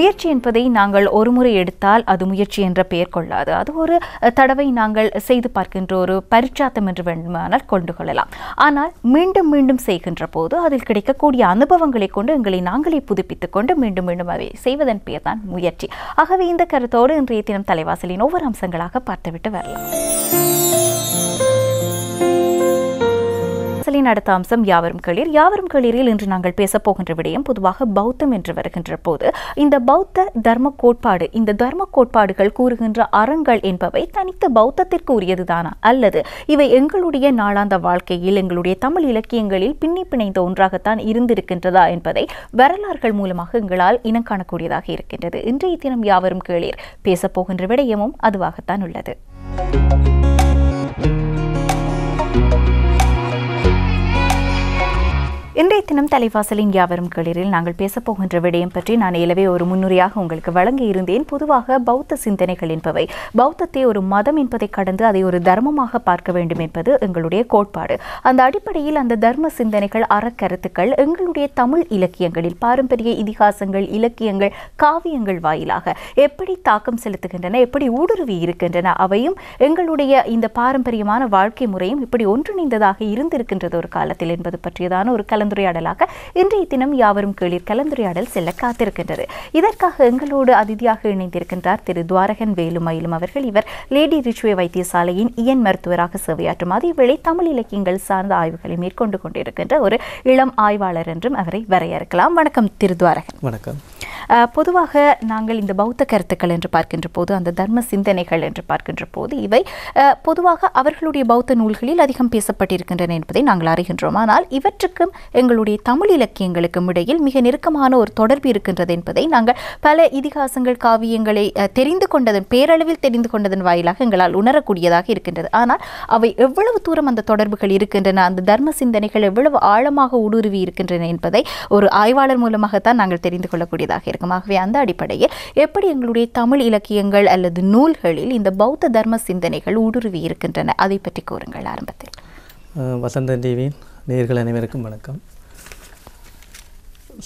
முயற்சி என்பதை நாங்கள் ஒரு முறை எடுத்தால் அது முயற்சி என்ற பெயர் கொள்ளாது. அது ஒரு தடவை நாங்கள் செய்து பார்க்கின்ற ஒரு பரிச்சாத்தம் என்று வேண்டுமானால் கொண்டு கொள்ளலாம். ஆனால் மீண்டும் மீண்டும் செய்கின்ற போது அதில் கிடைக்கக்கூடிய அனுபவங்களை கொண்டு எங்களை நாங்களே புதுப்பித்துக் கொண்டு மீண்டும் மீண்டும் அதை செய்வதன் பெயர் தான் முயற்சி. ஆகவே இந்த கருத்தோடு இன்றைய தினம் தலைவாசலின் ஒவ்வொரு அம்சங்களாக பார்த்துவிட்டு வரலாம். அடுத்த அம்சம் யாவரும் கேளீர். யாவரும் கேளீரில் இன்று நாங்கள் பேசப் போகின்ற விடயம் பொதுவாக பௌத்தம் என்று வருகின்ற போது இந்த பௌத்த தர்ம கோட்பாடு, இந்த தர்ம கோட்பாடுகள் கூறுகின்ற அறங்கள் என்பவை தனித்த பௌத்தத்திற்கு உரியதுதானா அல்லது இவை எங்களுடைய நாளாந்த வாழ்க்கையில் எங்களுடைய தமிழ் இலக்கியங்களில் பின்னி பிணைந்த ஒன்றாகத்தான் இருந்திருக்கின்றதா என்பதை வரலாறுகள் மூலமாக எங்களால் இனம் காணக்கூடியதாக இருக்கின்றது. இன்றைய தினம் யாவரும் கேளீர் பேசப் போகின்ற விடயமும் அதுவாகத்தான் உள்ளது. இன்றைய தினம் தலைவாசலின் யாவரும் கேளீரில் நாங்கள் பேசப் போகின்ற விடயம் பற்றி நான் ஏலவே ஒரு முன்னுரையாக உங்களுக்கு வழங்கி இருந்தேன். பொதுவாக பௌத்த சிந்தனைகள் என்பவை பௌத்தத்தை ஒரு மதம் என்பதை கடந்து அதை ஒரு தர்மமாக பார்க்க வேண்டும் என்பது எங்களுடைய கோட்பாடு. அந்த அடிப்படையில் அந்த தர்ம சிந்தனைகள், அறக்கருத்துக்கள் எங்களுடைய தமிழ் இலக்கியங்களில், பாரம்பரிய இதிகாசங்கள், இலக்கியங்கள், காவியங்கள் வாயிலாக எப்படி தாக்கம் செலுத்துகின்றன, எப்படி ஊடுருவி இருக்கின்றன, அவையும் எங்களுடைய இந்த பாரம்பரியமான வாழ்க்கை முறையும் இப்படி ஒன்றிணைந்ததாக இருந்திருக்கின்றது ஒரு காலத்தில் என்பது பற்றியதான ஒரு கலந்துரையாடலாக இன்றைய தினம் யாவரும் கேளீர் கலந்துரையாடல் செல்ல காத்திருக்கின்றது. இதற்காக எங்களோடு அதிதியாக இணைந்திருக்கின்றார் திரு துவாரகன் வேலுமயிலும் அவர்கள். இவர் லேடி ரிச்வே வைத்தியசாலையின் இயன் மருத்துவராக சேவையாற்றும் அதேவேளை தமிழ் இலக்கியங்கள் சார்ந்த ஆய்வுகளை மேற்கொண்டு கொண்டிருக்கின்ற ஒரு இளம் ஆய்வாளர் என்றும் அவரை வரையறுக்கலாம். வணக்கம் திரு துவாரகன். வணக்கம். பொதுவாக நாங்கள் இந்த பௌத்த கருத்துக்கள் என்று பார்க்கின்ற போது, அந்த தர்ம சிந்தனைகள் என்று பார்க்கின்ற போது இவை பொதுவாக அவர்களுடைய பௌத்த நூல்களில் அதிகம் பேசப்பட்டிருக்கின்றன என்பதை நாங்கள் அறிகின்றோம். ஆனால் இவற்றுக்கும் எங்களுடைய தமிழ் இலக்கியங்களுக்கும் இடையில் மிக நெருக்கமான ஒரு தொடர்பு இருக்கின்றது என்பதை நாங்கள் பல இதிகாசங்கள், காவியங்களை தெரிந்து கொண்டதன், பேரளவில் தெரிந்து கொண்டதன் வாயிலாக எங்களால் உணரக்கூடியதாக இருக்கின்றது. ஆனால் அவை எவ்வளவு தூரம் அந்த தொடர்புகள் இருக்கின்றன, அந்த தர்ம சிந்தனைகள் எவ்வளவு ஆழமாக ஊடுருவி இருக்கின்றன என்பதை ஒரு ஆய்வாளர் மூலமாகத்தான் நாங்கள் தெரிந்து கொள்ளக்கூடியதாக இருக்கும். ஆகவே அந்த அடிப்படையில் எப்படி எங்களுடைய தமிழ் இலக்கியங்கள் அல்லது நூல்களில் இந்த பௌத்த தர்ம சிந்தனைகள் ஊடுருவி இருக்கின்றன, அதை பற்றி கூறுங்கள் ஆரம்பத்தில். வசந்த டிவியின் நேயர்கள் அனைவருக்கும் வணக்கம்.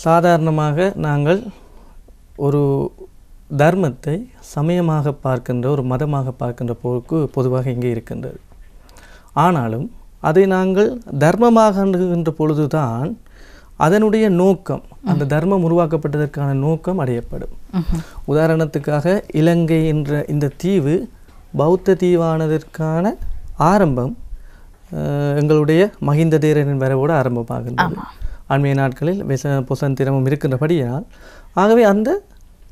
சாதாரணமாக நாங்கள் ஒரு தர்மத்தை சமயமாக பார்க்கின்ற, ஒரு மதமாக பார்க்கின்ற போக்கு பொதுவாக இங்கே இருக்கின்றது. ஆனாலும் அதை நாங்கள் தர்மமாக அணுகுகின்ற பொழுதுதான் அதனுடைய நோக்கம், அந்த தர்மம் உருவாக்கப்பட்டதற்கான நோக்கம் அடையப்படும். உதாரணத்துக்காக இலங்கை என்ற இந்த தீவு பௌத்த தீவானதற்கான ஆரம்பம் எங்களுடைய மஹிந்த தேரரின் வரவோடு ஆரம்பமாகின்றது. அண்மைய நாட்களில் புசந்திரமும் இருக்கின்றபடியால் ஆகவே அந்த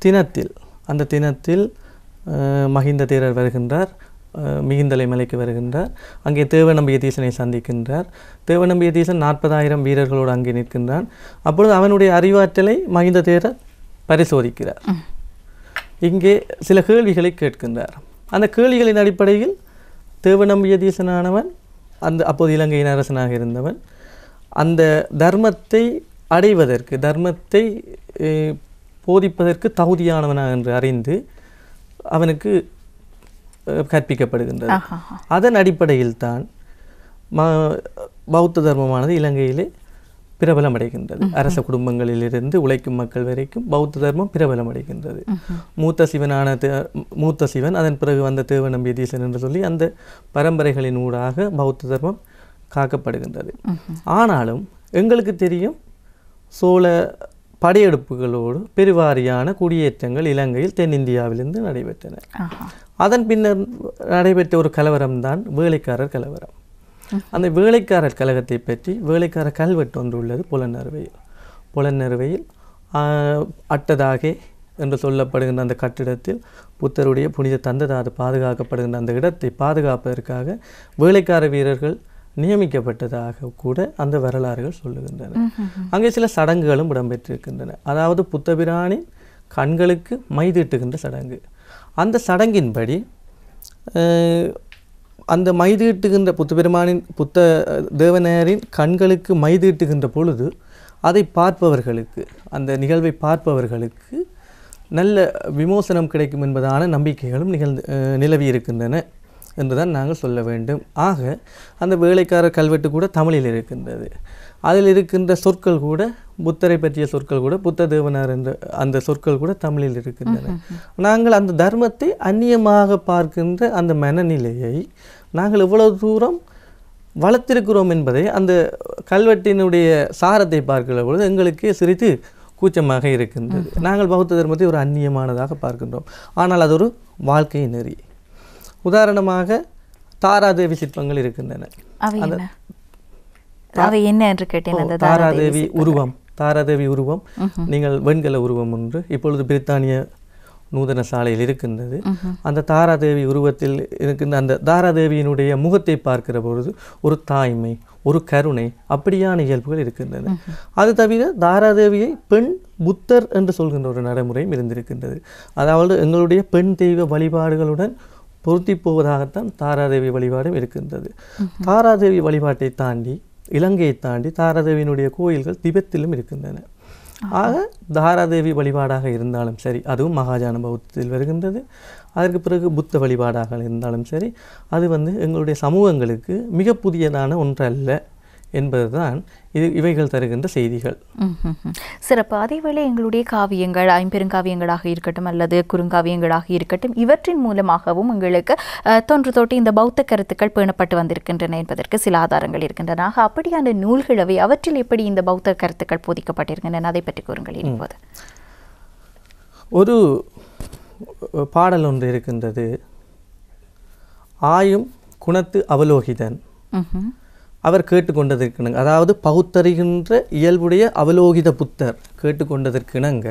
தினத்தில் மஹிந்த தேரர் வருகின்றார், மிகுந்தலை மலைக்கு வருகின்றார். அங்கே தேவநம்பியதீசனை சந்திக்கின்றார். தேவநம்பியதீசன் 40,000 வீரர்களோடு அங்கே நிற்கின்றான். அப்பொழுது அவனுடைய அறிவாற்றலை மஹிந்த தேரர் பரிசோதிக்கிறார். இங்கே சில கேள்விகளை கேட்கின்றார். அந்த கேள்விகளின் அடிப்படையில் தேவநம்பியதீசனானவன் அப்போது இலங்கையின் அரசனாக இருந்தவன் அந்த தர்மத்தை அடைவதற்கு, தர்மத்தை போதிப்பதற்கு தகுதியானவனாக என்று அறிந்து அவனுக்கு கற்பிக்கப்படுகின்றது. அதன் அடிப்படையில் தான் பௌத்த தர்மமானது இலங்கையிலே பிரபலமடைகின்றது. அரச குடும்பங்களிலிருந்து உழைக்கும் மக்கள் வரைக்கும் பௌத்த தர்மம் பிரபலமடைகின்றது. மூத்த சிவன் அதன் பிறகு வந்த தேவநம்பியதீசன் என்று சொல்லி அந்த பரம்பரைகளின் ஊடாக பௌத்த தர்மம் காக்கப்படுகின்றது. ஆனாலும் எங்களுக்கு தெரியும், சோழ படையெடுப்புகளோடு பெருவாரியான குடியேற்றங்கள் இலங்கையில் தென்னிந்தியாவிலிருந்து நடைபெற்றன. அதன் பின்னர் நடைபெற்ற ஒரு கலவரம்தான் வேலைக்காரர் கலவரம். அந்த வேலைக்காரர் கழகத்தை பற்றி வேலைக்கார கல்வெட்டு ஒன்று உள்ளது புலனறுவையில் அட்டதாகே என்று சொல்லப்படுகின்ற அந்த கட்டிடத்தில் புத்தருடைய புனித தந்ததாது பாதுகாக்கப்படுகின்ற அந்த இடத்தை பாதுகாப்பதற்காக வேலைக்கார வீரர்கள் நியமிக்கப்பட்டதாக கூட அந்த வரலாறுகள் சொல்லுகின்றன. அங்கே சில சடங்குகளும் இடம்பெற்றிருக்கின்றன. அதாவது புத்தபிரானின் கண்களுக்கு மைதீட்டுகின்ற சடங்கு. அந்த சடங்கின்படி அந்த மைதீட்டுகின்ற புத்த தேவனையரின் கண்களுக்கு மைதீட்டுகின்ற பொழுது அதை பார்ப்பவர்களுக்கு, அந்த நிகழ்வை பார்ப்பவர்களுக்கு நல்ல விமோசனம் கிடைக்கும் என்பதான நம்பிக்கைகளும் நிலவி இருக்கின்றன. என்றுதான் நாங்கள் சொல்ல வேண்டும். ஆக அந்த வேலைக்காரர் கல்வெட்டு கூட தமிழில் இருக்கின்றது. அதில் இருக்கின்ற சொற்கள் கூட புத்தரை பற்றிய சொற்கள் கூட புத்த தேவனார் என்ற அந்த சொற்கள் கூட தமிழில் இருக்கின்றன. நாங்கள் அந்த தர்மத்தை அந்நியமாக பார்க்கின்ற அந்த மனநிலையை நாங்கள் எவ்வளவு தூரம் வளர்த்திருக்கிறோம் என்பதை அந்த கல்வெட்டினுடைய சாரத்தை பார்க்கிற பொழுது எங்களுக்கு சிறிது கூச்சமாக இருக்கின்றது. நாங்கள் பௌத்த தர்மத்தை ஒரு அந்நியமானதாக பார்க்கின்றோம். ஆனால் அது ஒரு வாழ்க்கை நெறி. உதாரணமாக தாராதேவி சிற்பங்கள் இருக்கின்றன. தாராதேவி உருவம், தாராதேவி உருவம் நீங்கள் வெண்கல உருவம் ஒன்று இப்பொழுது பிரித்தானிய நூதன சாலையில் இருக்கின்றது. அந்த தாராதேவி உருவத்தில் இருக்கின்ற அந்த தாராதேவியினுடைய முகத்தை பார்க்கிற பொழுது ஒரு தாய்மை, ஒரு கருணை, அப்படியான இயல்புகள் இருக்கின்றன. அது தவிர தாராதேவியை பெண் புத்தர் என்று சொல்கின்ற ஒரு நடைமுறையும் இருந்திருக்கின்றது. அதாவது எங்களுடைய பெண் தெய்வ வழிபாடுகளுடன் பொருத்தி போவதாகத்தான் தாராதேவி வழிபாடும் இருக்கின்றது. தாராதேவி வழிபாட்டை தாண்டி இலங்கையை தாண்டி தாராதேவியினுடைய கோயில்கள் திபெத்திலும் இருக்கின்றன. ஆக தாராதேவி வழிபாடாக இருந்தாலும் சரி, அதுவும் மகாஜான பௌத்தத்தில் வருகின்றது. அதற்கு பிறகு புத்த வழிபாடாக இருந்தாலும் சரி, அது எங்களுடைய சமூகங்களுக்கு மிக புதியதான ஒன்றல்ல என்பதுதான் இவைகள் தருகின்ற செய்திகள். சிறப்பு. அதேவேளை எங்களுடைய காவியங்கள், ஐம்பெருங்காவியங்களாக இருக்கட்டும் அல்லது குறுங்காவியங்களாக இருக்கட்டும், இவற்றின் மூலமாகவும் எங்களுக்கு தொன்று தொட்டு இந்த பௌத்த கருத்துக்கள் பேணப்பட்டு வந்திருக்கின்றன என்பதற்கு சில ஆதாரங்கள் இருக்கின்றன. ஆக அப்படியான நூல்களவை அவற்றில் எப்படி இந்த பௌத்த கருத்துக்கள் போதிக்கப்பட்டிருக்கின்றன, அதை பற்றி கூறுங்கள். இப்போது ஒரு பாடல் ஒன்று இருக்கின்றது. ஆயும் குணத்து அவலோகிதன் அவர் கேட்டுக்கொண்டதற்கிணங்க, அதாவது பகுத்தறிகின்ற இயல்புடைய அவலோகித புத்தர் கேட்டுக்கொண்டதற்கிணங்க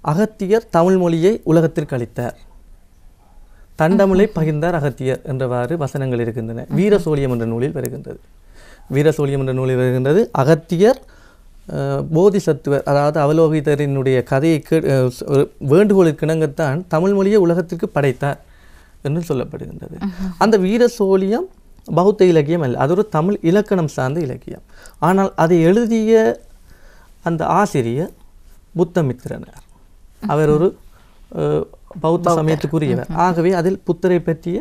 அகத்தியர் தமிழ் மொழியை உலகத்திற்கு அளித்தார், தண்டமிழை பகிர்ந்தார் அகத்தியர் என்றவாறு வசனங்கள் இருக்கின்றன. வீரசோழியம் என்ற நூலில் வருகின்றது. வீரசோழியம் என்ற நூலில் வருகின்றது. அகத்தியர் போதிசத்துவர், அதாவது அவலோகிதரினுடைய கதையை வேண்டுகோளுக்கிணங்கத்தான் தமிழ் மொழியை உலகத்திற்கு படைத்தார் என்று சொல்லப்படுகின்றது. அந்த வீரசோழியம் பௌத்த இலக்கியம் அல்ல, அது ஒரு தமிழ் இலக்கணம் சார்ந்த இலக்கியம். ஆனால் அதை எழுதிய அந்த ஆசிரியர் புத்தமித்திரனார். அவர் ஒரு பௌத்த சமயத்துக்குரியவர். ஆகவே அதில் புத்தரை பற்றிய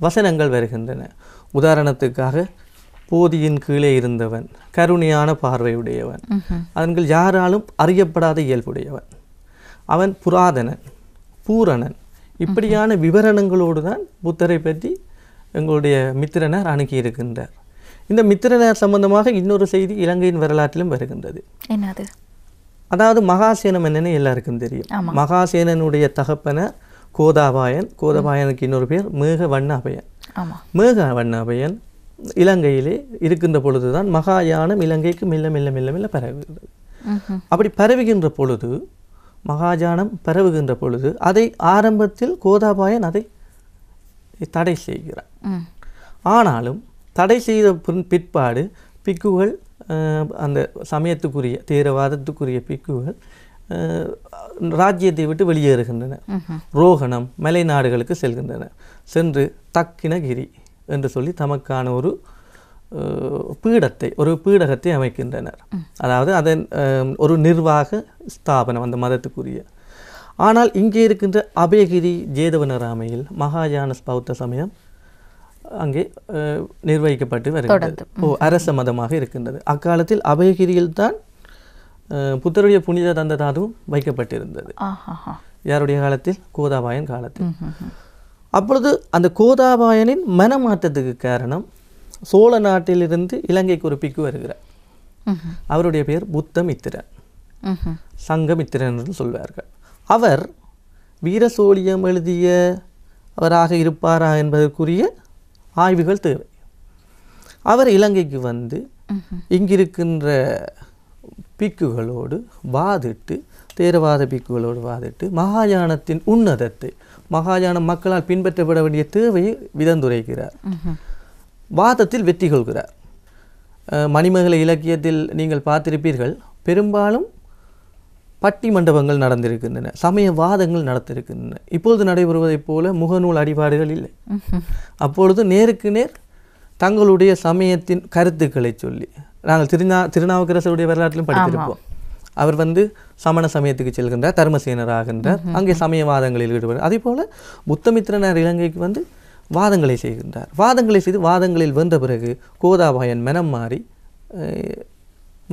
வசனங்கள் வருகின்றன. உதாரணத்துக்காக போதியின் கீழே இருந்தவன், கருணையான பார்வையுடையவன், அவன்கள் யாராலும் அறியப்படாத இயல்புடையவன், அவன் புராதனன், பூரணன், இப்படியான விவரணங்களோடு தான் புத்தரை பற்றி எங்களுடைய மித்திரனார் அணுகியிருக்கின்றார். இந்த மித்திரனார் சம்பந்தமாக இன்னொரு செய்தி இலங்கையின் வரலாற்றிலும் வருகின்றது. என்னது? அதாவது மகாசேனம் என்னன்னு எல்லாருக்கும் தெரியும். மகாசேனனுடைய தகப்பனர் கோதாபாயன். கோதாபாயனுக்கு இன்னொரு பேர் மேக வண்ணாபயன். மேக வண்ணாபயன் இலங்கையிலே இருக்கின்ற பொழுதுதான் மகாயானம் இலங்கைக்கு மெல்ல மெல்ல மெல்ல மெல்ல பரவுகிறது. அப்படி பரவுகின்ற பொழுது, மகாஜானம் பரவுகின்ற பொழுது, அதை ஆரம்பத்தில் கோதாபாயன் அதை தடை செய்கிறார். ஆனாலும் தடை செய்த பிற்பாடு பிக்குகள், அந்த சமயத்துக்குரிய தேரவாதத்துக்குரிய பிக்குகள் ராஜ்யத்தை விட்டு வெளியேறுகின்றன. ரோகணம் மலை நாடுகளுக்கு செல்கின்றன. சென்று தக்கினகிரி என்று சொல்லி தமக்கான ஒரு பீடத்தை, ஒரு பீடகத்தை அமைக்கின்றனர். அதாவது அதன் ஒரு நிர்வாக ஸ்தாபனம் அந்த மதத்துக்குரிய. ஆனால் இங்கே இருக்கின்ற அபயகிரி ஜேதவனராமையில் மகாஜான பௌத்த சமயம் அங்கே நிர்வகிக்கப்பட்டு வருகிறது. அரச மதமாக இருக்கின்றது. அக்காலத்தில் அபயகிரியில் தான் புத்தருடைய புனித தந்த தாதுவும் வைக்கப்பட்டிருந்தது. யாருடைய காலத்தில்? கோதாபாயன் காலத்தில். அப்பொழுது அந்த கோதாபாயனின் மனமாற்றத்துக்கு காரணம், சோழ நாட்டிலிருந்து இலங்கைக்கு ஒரு பிக்கு வருகிறார். அவருடைய பேர் புத்தமித்திரன், சங்கமித்திரன் என்று சொல்வார்கள். அவர் வீரசோழியம் எழுதியவராக இருப்பாரா என்பதற்குரிய ஆய்வுகள் தேவை. அவர் இலங்கைக்கு வந்து இங்கிருக்கின்ற பிக்குகளோடு வாதிட்டு, தேரவாத பிக்குகளோடு வாதிட்டு மகாயானத்தின் உன்னதத்தை, மகாயானம் மக்களால் பின்பற்றப்பட வேண்டிய தேவையை விதந்துரைக்கிறார். வாதத்தில் வெற்றி கொள்கிறார். மணிமேகலை இலக்கியத்தில் நீங்கள் பார்த்திருப்பீர்கள், பெரும்பாலும் பட்டி மண்டபங்கள் நடந்திருக்கின்றன, சமயவாதங்கள் நடத்திருக்கின்றன. இப்பொழுது நடைபெறுவதைப் போல முகநூல் அடிபாடுகள் இல்லை. அப்பொழுது நேருக்கு நேர் தங்களுடைய சமயத்தின் கருத்துக்களை சொல்லி, நாங்கள் திருநாவுக்கரசருடைய வரலாற்றிலும் படித்திருப்போம். அவர் சமண சமயத்துக்கு செல்கின்றார், தர்மசேனர் ஆகின்றார், அங்கே சமயவாதங்களில் ஈடுபடுறார். அதே போல புத்தமித்திரனார் இலங்கைக்கு வாதங்களை செய்கின்றார். வாதங்களை செய்து வாதங்களில் வென்ற பிறகு கோதாபாயன் மனம் மாறி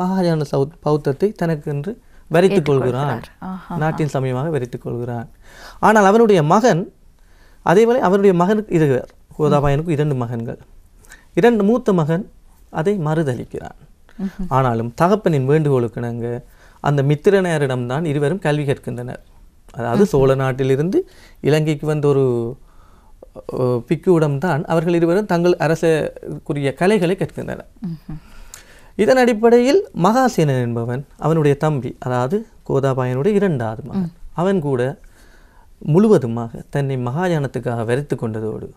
மகாயான பௌத்தத்தை தனக்கென்று வரித்துக் கொள்கிறான், நாட்டின் சமயமாக வரித்துக் கொள்கிறான். ஆனால் அவனுடைய மகன் அதேவேளை அவனுடைய மகனுக்கு இருவர், கோதாபாயனுக்கு 2 மகன்கள். மூத்த மகன் அதை மறுதளிக்கிறான். ஆனாலும் தகப்பனின் வேண்டுகோளுக்கு இணங்க அந்த மித்திரனாரிடம்தான் இருவரும் கல்வி கற்கின்றனர். அதாவது சோழ நாட்டிலிருந்து இலங்கைக்கு வந்த ஒரு பிக்குவிடம்தான் அவர்கள் இருவரும் தங்கள் அரசுக்குரிய கலைகளை கற்கின்றனர். இதன் அடிப்படையில் மகாசேனன் என்பவன் அவனுடைய தம்பி, அதாவது கோதாபாயனுடைய 2வது மகன், அவன் கூட முழுவதுமாக தன்னை மகாயானத்துக்காக வரித்து கொண்டதோடு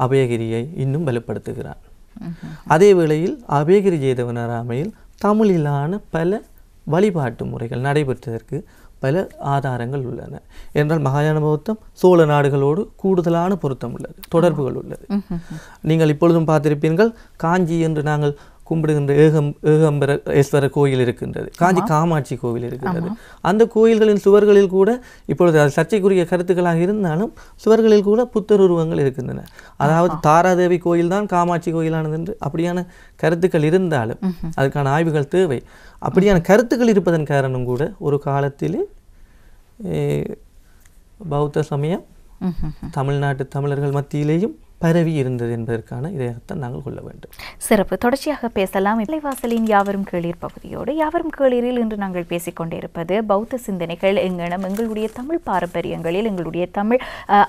அபயகிரியை இன்னும் பலப்படுத்துகிறான். அதே வேளையில் அபயகிரி ஜெயதேவனாராமையில் தமிழிலான பல வழிபாட்டு முறைகள் நடைபெற்றதற்கு பல ஆதாரங்கள் உள்ளன. என்றால் மகாயான பௌத்தம் சோழ நாடுகளோடு கூடுதலான பொருத்தம் உள்ளது, தொடர்புகள் உள்ளது. நீங்கள் இப்பொழுதும் பார்த்திருப்பீர்கள், காஞ்சி என்று நாங்கள் கும்பிடுகின்ற ஏகம்பரேஸ்வரர் கோயில் இருக்கின்றது, காஞ்சி காமாட்சி கோவில் இருக்கின்றது. அந்த கோயில்களின் சுவர்களில் கூட இப்பொழுது அது சர்ச்சைக்குரிய கருத்துக்களாக இருந்தாலும் சுவர்களில் கூட புத்தர் உருவங்கள் இருக்கின்றன. அதாவது தாராதேவி கோயில் தான் காமாட்சி கோயிலானது என்று அப்படியான கருத்துக்கள் இருந்தாலும் அதுக்கான ஆய்வுகள் தேவை. அப்படியான கருத்துக்கள் இருப்பதன் காரணம் கூட ஒரு காலத்திலே பௌத்த சமயம் தமிழ்நாட்டு தமிழர்கள் மத்தியிலேயும் பரவி இருந்தது என்பதற்கான இதைத்தான் நாங்கள் கொள்ள வேண்டும். சிறப்பு. தொடர்ச்சியாக பேசலாம். தலைவாசலின் யாவரும் கேளீர் பகுதியோடு. யாவரும் கேளீரில் இன்று நாங்கள் பேசிக்கொண்டே இருப்பது பௌத்த சிந்தனைகள் எங்கனம் எங்களுடைய தமிழ் பாரம்பரியங்களில், எங்களுடைய தமிழ்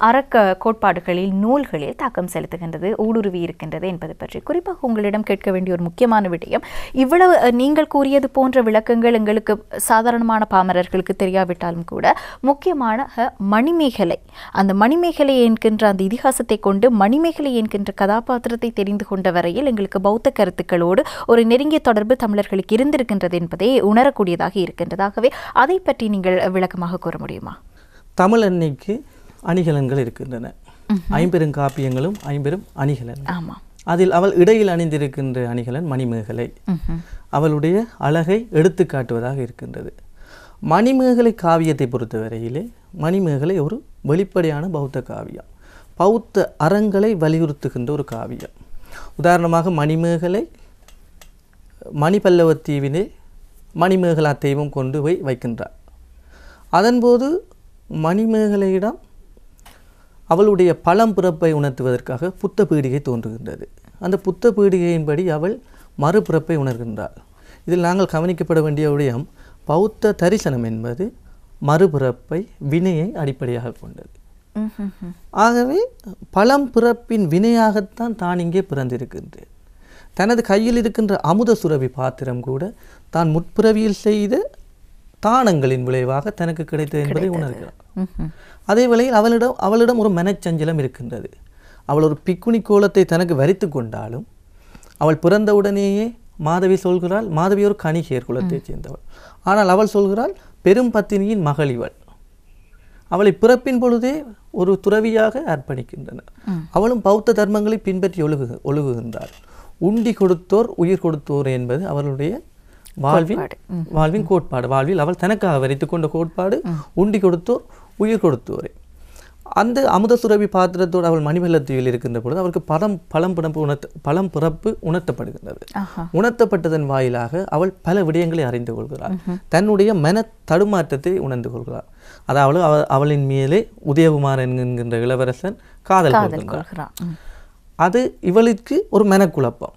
அறக்க கோட்பாடுகளில், நூல்களில் தாக்கம் செலுத்துகின்றது, ஊடுருவி இருக்கின்றது என்பது பற்றி. குறிப்பாக உங்களிடம் கேட்க வேண்டிய ஒரு முக்கியமான விடயம், இவ்வளவு நீங்கள் கூறியது போன்ற விளக்கங்கள் எங்களுக்கு சாதாரணமான பாமரர்களுக்கு தெரியாவிட்டாலும் கூட முக்கியமான மணிமேகலை, அந்த மணிமேகலை என்கின்ற அந்த இதிகாசத்தை கொண்டு மணிமேகலை என்கின்ற கதாபாத்திரத்தை தெரிந்து கொண்ட வரையில் எங்களுக்கு பௌத்த கருத்துக்களோடு ஒரு நெருங்கிய தொடர்பு தமிழர்களுக்கு இருந்திருக்கின்றது என்பதை உணரக்கூடியதாக இருக்கின்றதாகவே அதை பற்றி நீங்கள் விளக்கமாக கூற முடியுமா? தமிழ் அன்னைக்கு அணிகலன்கள் இருக்கின்றன, 50 காப்பியங்களும் 50 அணிகலன். அதில் அவள் இடையில் அணிந்திருக்கின்ற அணிகலன் மணிமேகலை. அவளுடைய அழகை எடுத்து காட்டுவதாக இருக்கின்றது. மணிமேகலை காவியத்தை பொறுத்தவரையிலே மணிமேகலை ஒரு வெளிப்படையான பௌத்த காவியம், பௌத்த அறங்களை வலியுறுத்துகின்ற ஒரு காவியம். உதாரணமாக மணிமேகலை மணிபல்லவத்தீவிலே மணிமேகலா தெய்வம் கொண்டு போய் வைக்கின்றார். அதன்போது மணிமேகலையிடம் அவளுடைய பழம்பிறப்பை உணர்த்துவதற்காக புத்த பீடிகை தோன்றுகின்றது. அந்த புத்த பீடிகையின்படி அவள் மறுபிறப்பை உணர்கின்றாள். இதில் நாங்கள் கவனிக்கப்பட வேண்டிய விடயம், பௌத்த தரிசனம் என்பது மறுபிறப்பை, வினையை அடிப்படையாக கொண்டது. ஆகவே பழம்பிறப்பின் வினையாகத்தான் தான் இங்கே பிறந்திருக்கின்றேன். தனது கையில் இருக்கின்ற அமுத சுரபி பாத்திரம் கூட தான் முற்பிறவியில் செய்த தானங்களின் விளைவாக தனக்கு கிடைத்தது என்பதை உணர்கிறார். அதே வேளையில் அவளிடம் ஒரு மனச்சஞ்சலம் இருக்கின்றது. அவள் ஒரு பிக்குனி கோலத்தை தனக்கு வரித்து கொண்டாலும் அவள் பிறந்தவுடனேயே மாதவி சொல்கிறாள், மாதவி ஒரு கணிகையர் குலத்தைச் சேர்ந்தவள். ஆனால் அவள் சொல்கிறாள் பெரும் பத்தினியின் மகள் இவள். அவளை பிறப்பின் பொழுதே ஒரு துறவியாக அர்ப்பணிக்கின்றனர். அவளும் பௌத்த தர்மங்களை பின்பற்றி ஒழுகுகின்றாள். உண்டி கொடுத்தோர் உயிர் கொடுத்தோர் என்பது அவளுடைய வாழ்வின் கோட்பாடு. வாழ்வில் அவள் தனக்காக வரித்து கொண்ட கோட்பாடு உண்டி கொடுத்தோர் உயிர் கொடுத்தோரே. அந்த அமுத சுரபி பாத்திரத்தோடு அவள் மணிமேகலையில் இருக்கின்ற பொழுது அவளுக்கு பழம் பிறப்பு உணர்த்தப்படுகின்றது. உணர்த்தப்பட்டதன் வாயிலாக அவள் பல விடயங்களை அறிந்து கொள்கிறாள், தன்னுடைய மன தடுமாற்றத்தை உணர்ந்து கொள்கிறாள். அதாவது அவளின் மேலே உதயகுமாரன் என்கின்ற இளவரசன் காதல் கொள்கிறான். அது இவளுக்கு ஒரு மனக்குழப்பம்.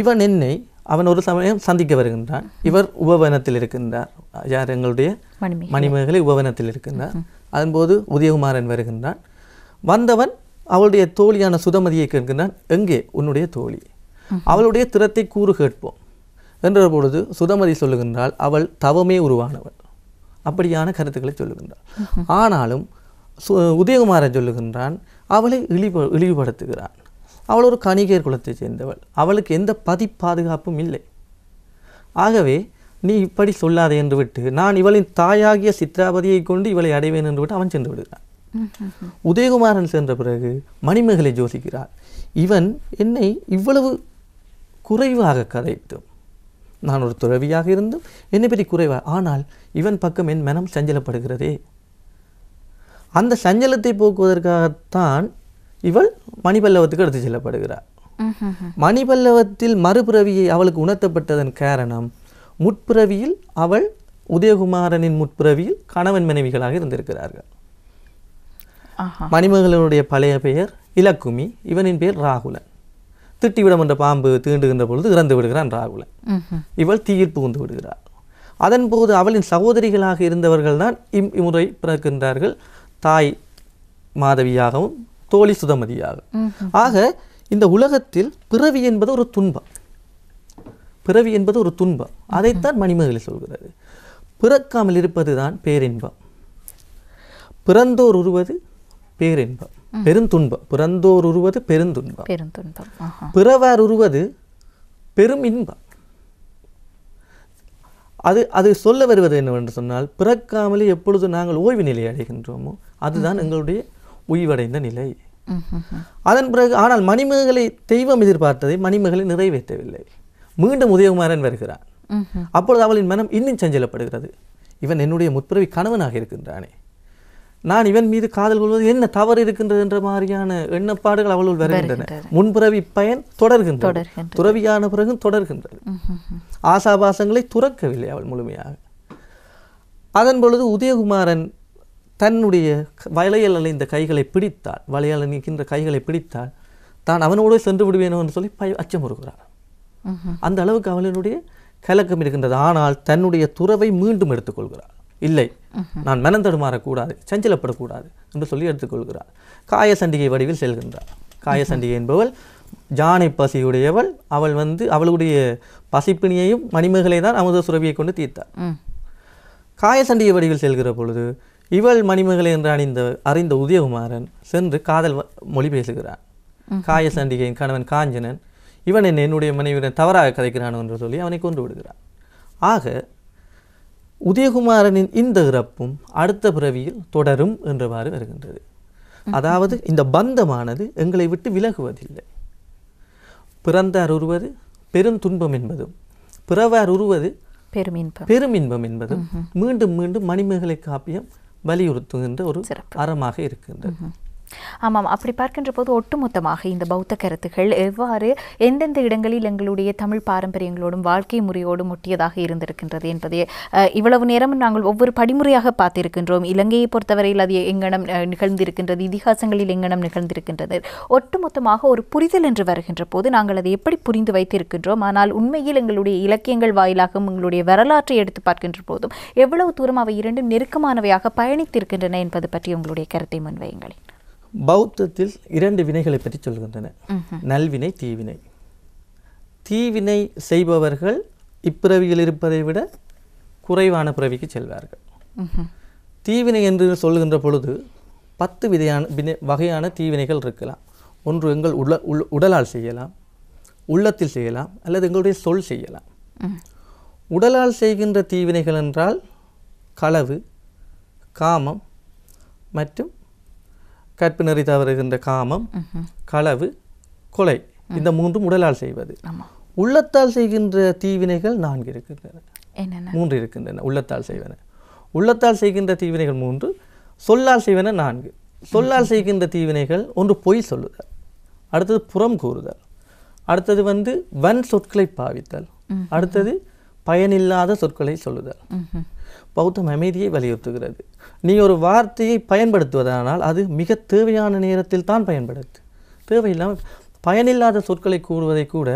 இவன் என்னை அவன் ஒரு சமயம் சந்திக்க வருகின்றான். இவர் உபவனத்தில் இருக்கின்றார். யார்? எங்களுடைய மணிமேகலை உபவனத்தில் இருக்கின்றார். அதன்போது உதயகுமாரன் வருகின்றான். வந்தவன் அவளுடைய தோழியான சுதமதியை கேட்கின்றான், எங்கே உன்னுடைய தோழி? அவளுடைய திறத்தை கூறு கேட்போம் என்ற பொழுது சுதமதி சொல்லுகின்றாள், அவள் தவமே உருவானவள். அப்படியான கருத்துக்களை சொல்லுகின்றாள். ஆனாலும் உதயகுமாரன் சொல்லுகின்றான், அவளை இழிவுபடுத்துகிறான். அவள் ஒரு கணிகையர் குலத்தை சேர்ந்தவள், அவளுக்கு எந்த பாதுகாப்பும் இல்லை. ஆகவே நீ இப்படி சொல்லாதே என்று விட்டு நான் இவளின் தாயாகிய சித்ராபதியை கொண்டு இவளை அடைவேன் என்று விட்டு அவன் சென்று விடுகிறான். உதயகுமாரன் சென்ற பிறகு மணிமேகலை யோசிக்கிறார், இவன் என்னை இவ்வளவு குறைவாக கதைத்தும், நான் ஒரு துறவியாக இருந்தும் என்னை பற்றி குறைவாக, ஆனால் இவன் பக்கம் என் மனம் சஞ்சலப்படுகிறதே. அந்த சஞ்சலத்தை போக்குவதற்காகத்தான் இவள் மணிபல்லவத்துக்கு எடுத்து செல்லப்படுகிறார். மணிபல்லவத்தில் மறுபிறவியை அவளுக்கு உணர்த்தப்பட்டதன் காரணம், முற்பிறவியில் அவள் உதயகுமாரனின் முற்பிறவியில் கணவன் மனைவிகளாக இருந்திருக்கிறார்கள். மணிமகளுடைய பழைய பெயர் இலக்குமி, இவனின் பெயர் ராகுலன். திட்டிவிடம் என்ற பாம்பு தீண்டுகின்ற பொழுது இறந்து விடுகிறான் ராகுலன். இவள் தீயில் புகுந்து விடுகிறாள். அதன் போது அவளின் சகோதரிகளாக இருந்தவர்கள் தான் இம்முறை பிறக்கின்றார்கள், தாய் மாதவியாகவும் தோழி சுதமதியாகவும். ஆக இந்த உலகத்தில் பிறவி என்பது ஒரு துன்பம், பிறவி என்பது ஒரு துன்பம். அதைத்தான் மணிமேகலை சொல்கிறது. பிறக்காமல் இருப்பது தான் பேரின்பம், பிறந்தோர் உருவது பேரின்பம், பெருந்துன்பம். பிறந்தோர் உருவது பெருந்துன்பம், பிறவார் உருவது பெரும் இன்பம். அது சொல்ல வருவது என்னவென்று சொன்னால், பிறக்காமலே எப்பொழுது நாங்கள் ஓய்வு நிலை அடைகின்றோமோ அதுதான் எங்களுடைய உய்வடைந்த நிலை. அதன் பிறகு ஆனால் மணிமேகலை தெய்வம் எதிர்பார்த்ததை மணிமேகலை நிறைவேற்றவில்லை. மீண்டும் உதயகுமாரன் வருகிறான். அப்பொழுது அவளின் மனம் இன்னும் சஞ்சலப்படுகிறது. இவன் என்னுடைய முற்பிறவி கணவனாக இருக்கின்றானே, நான் இவன் மீது காதல் கொள்வது என்ன தவறு இருக்கின்றது என்ற மாதிரியான எண்ணப்பாடுகள் அவளுள் வருகின்றன. முன்பிறவி பயன் தொடர்கின்றது, துறவியான பிறகும் தொடர்கின்றது. ஆசாபாசங்களை துறக்கவில்லை அவள் முழுமையாக. அதன் பொழுது உதயகுமாரன் தன்னுடைய வளையல் அலைந்த கைகளை பிடித்தாள், வளையல் நிற்கின்ற கைகளை பிடித்தாள், தான் அவனோடு சென்று விடுவேனோ என்று சொல்லி அச்சமுறுகிறாள். அந்த அளவுக்கு அவளினுடைய கலக்கம் இருக்கின்றது. ஆனால் தன்னுடைய துறவை மீண்டும் எடுத்துக்கொள்கிறாள். இல்லை, நான் மனம் தடுமாறக்கூடாது, சஞ்சலப்படக்கூடாது என்று சொல்லி எடுத்துக்கொள்கிறாள். காயசண்டிகை வடிவில் செல்கின்றாள். காயசண்டிகை என்பவள் ஜானை பசியுடையவள். அவள் அவளுடைய பசிப்பிணியையும் மணிமேகலை தான் அமுத சுரபியை கொண்டு தீர்த்தாள். காயசண்டிகை வடிவில் செல்கிற பொழுது இவள் மணிமேகலை என்று அறிந்த உதயகுமாரன் சென்று காதல் மொழி பேசுகிறான். காயசண்டிகையின் கணவன் காஞ்சனன் இவன் என்னுடைய மனைவியுடன் தவறாக கதைக்கிறான் என்று சொல்லி அவனை கொண்டு விடுகிறான். ஆக உதயகுமாரனின் இந்த இறப்பும் அடுத்த பிறவியில் தொடரும் என்றவாறு வருகின்றது. அதாவது இந்த பந்தமானது எங்களை விட்டு விலகுவதில்லை. பிறந்தார் உருவது பெருந்துன்பம் என்பதும் பிறவார் உருவது பெருமின்பம் என்பதும் மீண்டும் மீண்டும் மணிமேகலை காப்பியம் வலியுறுத்துகின்ற ஒரு அறமாக இருக்கின்றது. ஆமாம், அப்படி பார்க்கின்ற போது ஒட்டுமொத்தமாக இந்த பௌத்த கருத்துக்கள் எவ்வாறு எந்தெந்த இடங்களில் எங்களுடைய தமிழ் பாரம்பரியங்களோடும் வாழ்க்கை முறையோடும் ஒட்டியதாக இருந்திருக்கின்றது என்பதை இவ்வளவு நேரம் நாங்கள் ஒவ்வொரு படிமுறையாக பார்த்திருக்கின்றோம். இலங்கையை பொறுத்தவரையில் அது எங்கனம் நிகழ்ந்திருக்கின்றது, இதிகாசங்களில் எங்கனம் நிகழ்ந்திருக்கின்றது. ஒட்டுமொத்தமாக ஒரு புரிதல் என்று வருகின்ற போது நாங்கள் அதை எப்படி புரிந்து வைத்திருக்கின்றோம். ஆனால் உண்மையில் எங்களுடைய இலக்கியங்கள் வாயிலாகவும் எங்களுடைய வரலாற்றை எடுத்து பார்க்கின்ற போதும் எவ்வளவு தூரம் அவை இரண்டும் நெருக்கமானவையாக பயணித்திருக்கின்றன என்பது பற்றி உங்களுடைய கருத்தை முன்வையுங்களேன். பௌத்தத்தில் இரண்டு வினைகளை பற்றி சொல்கின்றன, நல்வினை, தீவினை. தீவினை செய்பவர்கள் இப்பிறவியில் இருப்பதை விட குறைவான பிறவிக்கு செல்வார்கள். தீவினை என்று சொல்கின்ற பொழுது 10 வகையான தீவினைகள் இருக்கலாம். ஒன்று எங்கள் உடலால் செய்யலாம், உள்ளத்தில் செய்யலாம், அல்லது எங்களுடைய சொல் செய்யலாம். உடலால் செய்கின்ற தீவினைகள் என்றால் களவு, காமம் மற்றும் கற்பு நெறி தவறுகின்ற காமம், களவு, கொலை, இந்த மூன்றும் உடலால் செய்வது. உள்ளத்தால் செய்கின்ற தீவினைகள் 4 இருக்கின்றன, 3 இருக்கின்றன. உள்ளத்தால் செய்வன, உள்ளத்தால் செய்கின்ற தீவினைகள் 3, சொல்லால் செய்வன 4. சொல்லால் செய்கின்ற தீவினைகள் ஒன்று பொய் சொல்லுதல், அடுத்தது புறம் கூறுதல், அடுத்தது வன் சொற்களை பாவித்தல், அடுத்தது பயனில்லாத சொற்களை சொல்லுதல். பௌத்தம் அமைதியை வலியுறுத்துகிறது. நீ ஒரு வார்த்தையை பயன்படுத்துவதானால் அது மிக தேவையான நேரத்தில் தான் பயன்படுத்து. தேவையில்லாமல் பயனில்லாத சொற்களை கூறுவதை கூட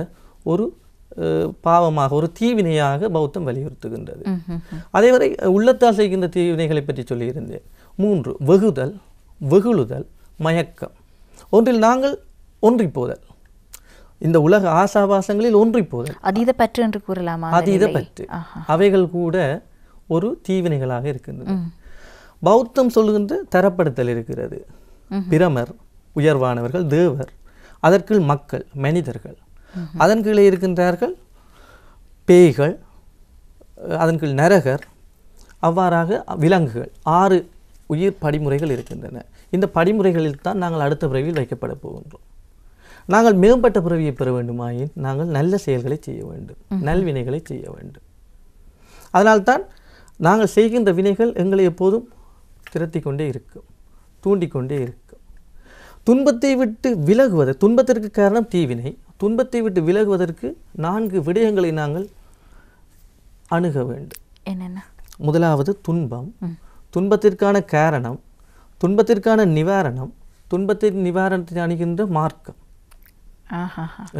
ஒரு பாவமாக, ஒரு தீவினையாக பௌத்தம் வலியுறுத்துகின்றது. அதேவரை உள்ளத்தால் செய்கின்ற தீவினைகளை பற்றி சொல்லியிருந்தேன். 3 வெகுதல், வெகுளுதல், மயக்கம். ஒன்றில் நாங்கள் ஒன்றி போதல், இந்த உலக ஆசாபாசங்களில் ஒன்றி போதல், அதீத பற்று என்று கூறலாமா? அதீத பற்று, அவைகள் கூட ஒரு தீவினைகளாக இருக்கின்றது. பௌத்தம் சொல்லுகின்ற தரப்படுத்தல் இருக்கிறது. பிரமர், உயர்வானவர்கள், தேவர், அதற்குள் மக்கள், மனிதர்கள், அதன் கீழே இருக்கின்றார்கள் பேய்கள், அதன் கீழ் நரகர், அவ்வாறாக விலங்குகள். 6 உயிர் படிமுறைகள் இருக்கின்றன. இந்த படிமுறைகளில் தான் நாங்கள் அடுத்த பிறவியில் வைக்கப்பட போகின்றோம். நாங்கள் மேம்பட்ட பிறவியை பெற வேண்டுமாயின் நாங்கள் நல்ல செயல்களை செய்ய வேண்டும், நல்வினைகளை செய்ய வேண்டும். அதனால்தான் நாங்கள் செய்கின்ற வினைகள் எங்களை எப்போதும் திரட்டி கொண்டே இருக்கும், தூண்டிக்கொண்டே இருக்கும். துன்பத்தை விட்டு விலகுவது, துன்பத்திற்கு காரணம் தீவினை, துன்பத்தை விட்டு விலகுவதற்கு 4 விடயங்களை நாங்கள் அணுக வேண்டும். என்னென்ன? முதலாவது துன்பம், துன்பத்திற்கான காரணம், துன்பத்திற்கான நிவாரணம், துன்பத்தின் நிவாரணத்தை அணுகின்ற மார்க்கம்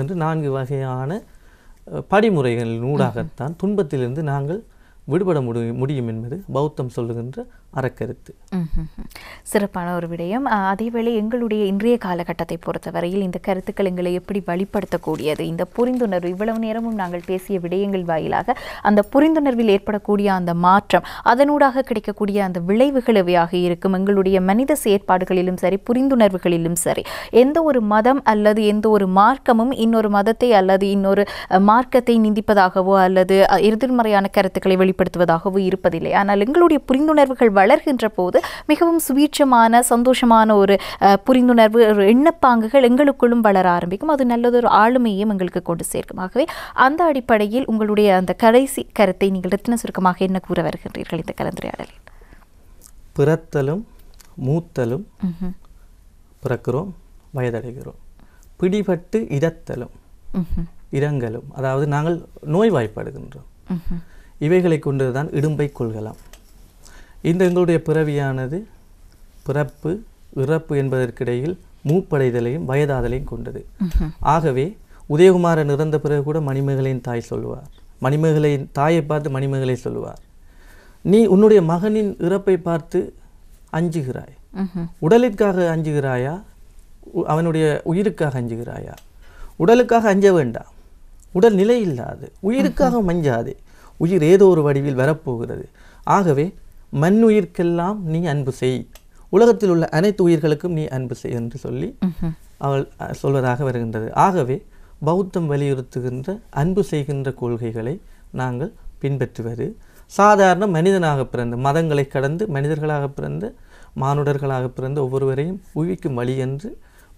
என்று 4 வகையான படிமுறைகளின் ஊடாகத்தான் துன்பத்திலிருந்து நாங்கள் விடுபட முடியும் என்பது பௌத்தம் சொல்லுகின்ற அறக்கருத்து. சிறப்பான ஒரு விடயம். அதேவேளை எங்களுடைய இன்றைய காலகட்டத்தை பொறுத்தவரையில் இந்த கருத்துக்கள் எங்களை எப்படி வழிப்படுத்தக்கூடியது, இந்த புரிந்துணர்வு, இவ்வளவு நேரமும் நாங்கள் பேசிய விடயங்கள் வாயிலாக அந்த புரிந்துணர்வில் ஏற்படக்கூடிய அந்த மாற்றம், அதனூடாக கிடைக்கக்கூடிய அந்த விளைவுகள் எவையாக இருக்கும், எங்களுடைய மனித செயற்பாடுகளிலும் சரி புரிந்துணர்வுகளிலும் சரி, எந்த ஒரு மதம் அல்லது எந்த ஒரு மார்க்கமும் இன்னொரு மதத்தை அல்லது இன்னொரு மார்க்கத்தை நிந்திப்பதாகவோ அல்லது எதிர்மறையான கருத்துக்களை வெளிப்படுத்துவதாகவோ இருப்பதில்லை. ஆனால் எங்களுடைய புரிந்துணர்வுகள் வளர்கின்ற போது மிகவும் சுவீட்சமான சந்தோஷமான ஒரு புரிந்துணர்வு, ஒரு எண்ணப்பாங்குகள் எங்களுக்குள்ளும் வளர ஆரம்பிக்கும். அது நல்லதொரு ஆளுமையும் எங்களுக்கு கொண்டு சேர்க்கும். ஆகவே அந்த அடிப்படையில் உங்களுடைய அந்த கடைசி கருத்தை நீங்கள் ரத்தின சுருக்கமாக என்ன கூற வருகின்றீர்கள் இந்த கலந்துரையாடலில்? பிறத்தலும் மூத்தலும், பிறக்கிறோம் வயதடைகிறோம், பிடிபட்டு இரத்தலும் இரங்கலும், அதாவது நாங்கள் நோய்வாய்ப்படுகின்றோம். இவைகளை கொண்டுதான் இடும்பை கொள்கலாம். இந்த எங்களுடைய பிறவியானது பிறப்பு இறப்பு என்பதற்கிடையில் மூப்படைதலையும் வயதாதலையும் கொண்டது. ஆகவே உதயகுமாரன் இறந்த பிறகு கூட மணிமேகலையின் தாய் சொல்லுவார், மணிமேகலையின் தாயை பார்த்து மணிமேகலை சொல்லுவார், நீ உன்னுடைய மகனின் இறப்பை பார்த்து அஞ்சுகிறாய், உடலிற்காக அஞ்சுகிறாயா அவனுடைய உயிருக்காக அஞ்சுகிறாயா? உடலுக்காக அஞ்ச வேண்டாம், உடல் நிலை இல்லாது, உயிருக்காக மஞ்சாதே, உயிர் ஏதோ ஒரு வடிவில் வரப்போகிறது. ஆகவே மண்ணுயிர்க்கெல்லாம் நீ அன்பு செய், உலகத்தில் உள்ள அனைத்து உயிர்களுக்கும் நீ அன்பு செய் என்று சொல்லி அவள் சொல்வதாக வருகின்றது. ஆகவே பௌத்தம் வலியுறுத்துகின்ற அன்பு செய்கின்ற கொள்கைகளை நாங்கள் பின்பற்றுவது, சாதாரண மனிதனாக பிறந்து மதங்களை கடந்து மனிதர்களாக பிறந்து மானுடர்களாக பிறந்து ஒவ்வொருவரையும் உயிர்க்கும் வழி என்று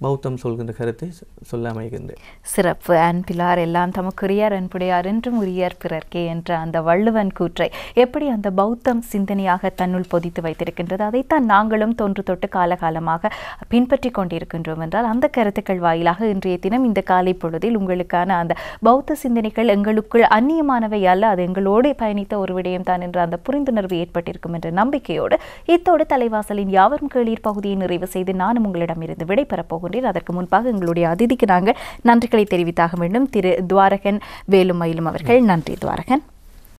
பௌத்தம் சொல்கின்ற கருத்தை சொல்ல அமைகின்றேன். சிறப்பு. அன்பிலார் எல்லாம் தமக்குரியார் அன்புடையார் என்றும் உரியார் பிறர்க்கே என்ற அந்த வள்ளுவன் கூற்றை எப்படி அந்த பௌத்தம் சிந்தனையாக தன்னுள் பொதித்து வைத்திருக்கின்றது, அதைத்தான் நாங்களும் தொன்று தொட்டு காலகாலமாக பின்பற்றி கொண்டிருக்கின்றோம் என்றால் அந்த கருத்துக்கள் வாயிலாக இன்றைய தினம் இந்த காலை பொழுதில் உங்களுக்கான அந்த பௌத்த சிந்தனைகள் எங்களுக்குள் அந்நியமானவை அல்ல, அது எங்களோடு பயணித்த ஒரு விடயம் தான் என்ற அந்த புரிந்துணர்வு ஏற்பட்டிருக்கும் என்ற நம்பிக்கையோடு இத்தோடு தலைவாசலின் யாவரும் கேளீர் பகுதியை நிறைவு செய்து நானும் உங்களிடமிருந்து விடைபெறப்போகிறேன். அதற்கு முன்பாக எங்களுடைய அதிதிக்கு நாங்கள் நன்றிகளை தெரிவித்தாக வேண்டும். திரு துவாரகன் வேலுமயிலும் அவர்கள். நன்றி துவாரகன்.